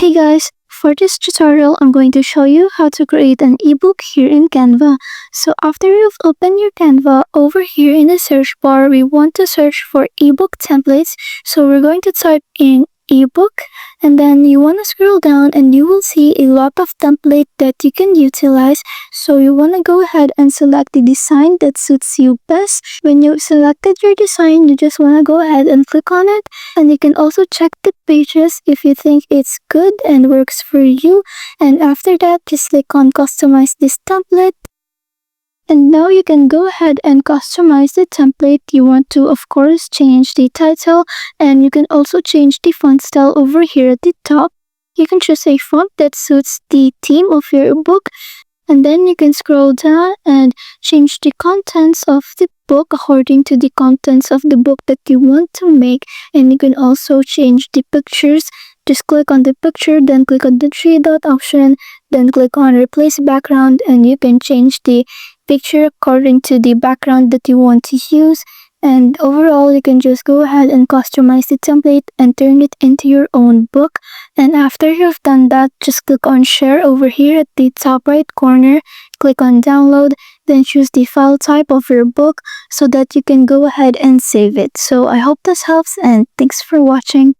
Hey guys, for this tutorial, I'm going to show you how to create an ebook here in Canva. So after you've opened your Canva, over here in the search bar, we want to search for ebook templates. So we're going to type in ebook, and then you want to scroll down and you will see a lot of template that you can utilize. So you want to go ahead and select the design that suits you best. When you selected your design, you just want to go ahead and click on it, and you can also check the pages if you think it's good and works for you. And after that, just click on customize this template. And now you can go ahead and customize the template. You want to, of course, change the title, and you can also change the font style over here at the top. You can choose a font that suits the theme of your book, and then you can scroll down and change the contents of the book according to the contents of the book that you want to make. And you can also change the pictures. Just click on the picture, then click on the three dot option, then click on replace background, and you can change the picture according to the background that you want to use. And overall, you can just go ahead and customize the template and turn it into your own book. And after you've done that, just click on share over here at the top right corner. Click on download, then choose the file type of your book so that you can go ahead and save it. So I hope this helps, and thanks for watching.